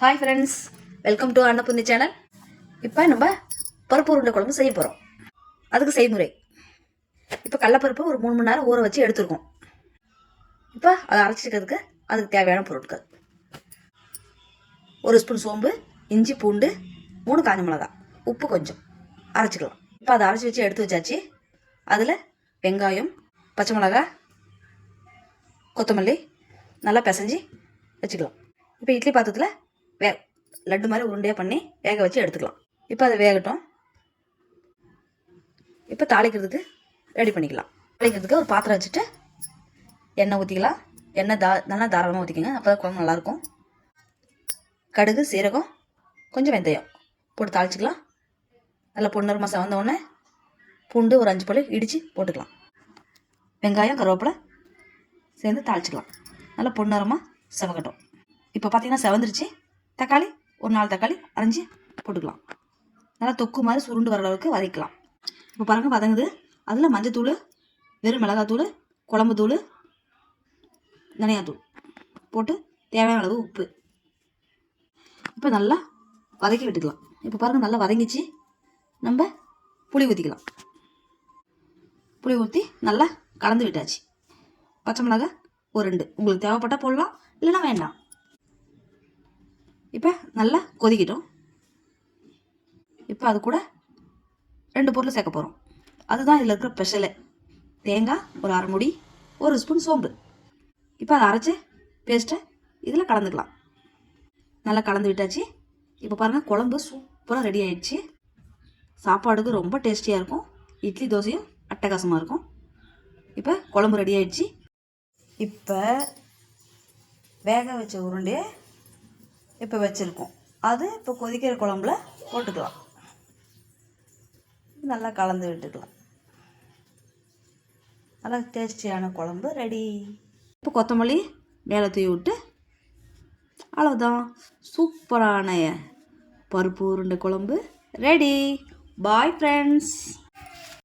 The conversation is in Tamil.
Hi friends, welcome to Annapoorani channel. இப்போ நம்ம பருப்பு உருண்டை குழம்பு செய்ய போகிறோம். அதுக்கு செய்முறை, இப்போ கடலப்பருப்பு ஒரு 3 மணி நேரம் ஊற வச்சு எடுத்துருக்கோம். இப்போ அதை அரைச்சிக்கிறதுக்கு அதுக்கு தேவையான பொருட்கள்: 1 ஸ்பூன் சோம்பு, இஞ்சி பூண்டு, 3 காஞ்ச மிளகாய், உப்பு கொஞ்சம், அரைச்சிக்கலாம். இப்போ அதை அரைச்சி வச்சு எடுத்து வச்சாச்சு. அதில் வெங்காயம், பச்சை மிளகாய், கொத்தமல்லி நல்லா பிசைஞ்சு வச்சுக்கலாம். இப்போ இட்லி பாத்திரத்தில் லட்டு மாதிரி உருண்டையாக பண்ணி வேக வச்சு எடுத்துக்கலாம். இப்போ அதை வேகட்டும். இப்போ தாளிக்கிறதுக்கு ரெடி பண்ணிக்கலாம். தாளிக்கிறதுக்கு ஒரு பாத்திரம் வச்சுட்டு எண்ணெய் ஊற்றிக்கலாம். எண்ணெய் நல்லா தாராளமாக ஊற்றிக்கோங்க, அப்போ தான் குழம்பு நல்லாயிருக்கும். கடுகு, சீரகம், கொஞ்சம் வெந்தயம் போட்டு தாளிச்சிக்கலாம். நல்லா பொன்னிறமாக செவந்தோடனே பூண்டு ஒரு 5 பல் இடித்து போட்டுக்கலாம். வெங்காயம், கருவேப்பிலை சேர்ந்து தாளிச்சிக்கலாம். நல்லா பொன்னிறமாக செவக்கட்டும். இப்போ பார்த்தீங்கன்னா செவந்துருச்சு. தக்காளி ஒரு 4 தக்காளி அரைஞ்சி போட்டுக்கலாம். நல்லா தொக்கு மாதிரி சுருண்டு வர அளவுக்கு வதக்கலாம். இப்போ பாருங்க வதங்குது. அதில் மஞ்சத்தூள், வெறும் மிளகாத்தூள், குழம்பு தூள், தனியாத்தூள் போட்டு தேவையான அளவு உப்பு இப்போ நல்லா வதக்கி விட்டுக்கலாம். இப்போ பாருங்கள் நல்லா வதங்கிச்சு. நம்ம புளி ஊற்றிக்கலாம். புளி ஊற்றி நல்லா கலந்து விட்டாச்சு. பச்சை மிளகாய் ஒரு 2 உங்களுக்கு தேவைப்பட்டால் போடலாம், இல்லைன்னா வேண்டாம். இப்போ நல்லா கொதிக்கிட்டோம். இப்போ அது கூட 2 பொருள் சேர்க்க போகிறோம். அதுதான் இதில் இருக்கிற ஸ்பெஷலு. தேங்காய் ஒரு 1/2 மூடி, 1 ஸ்பூன் சோம்பு. இப்போ அதை அரைச்சி பேஸ்ட்டை இதில் கலந்துக்கலாம். நல்லா கலந்து விட்டாச்சு. இப்போ பாருங்கள் குழம்பு சூப்பராக ரெடி ஆகிடுச்சு. சாப்பாடுக்கு ரொம்ப டேஸ்டியாக இருக்கும். இட்லி தோசையும் அட்டகாசமாக இருக்கும். இப்போ குழம்பு ரெடி ஆகிடுச்சு. இப்போ வேக வச்ச உருண்டையை இப்போ வச்சுருக்கோம். அது இப்போ கொதிக்கிற குழம்புல போட்டுக்கலாம். நல்லா கலந்து விட்டுக்கலாம். நல்லா டேஸ்டியான குழம்பு ரெடி. இப்போ கொத்தமல்லி மேலே தூவி விட்டு அவ்வளோதான், சூப்பரான பருப்பு உருண்டை குழம்பு ரெடி. Bye friends.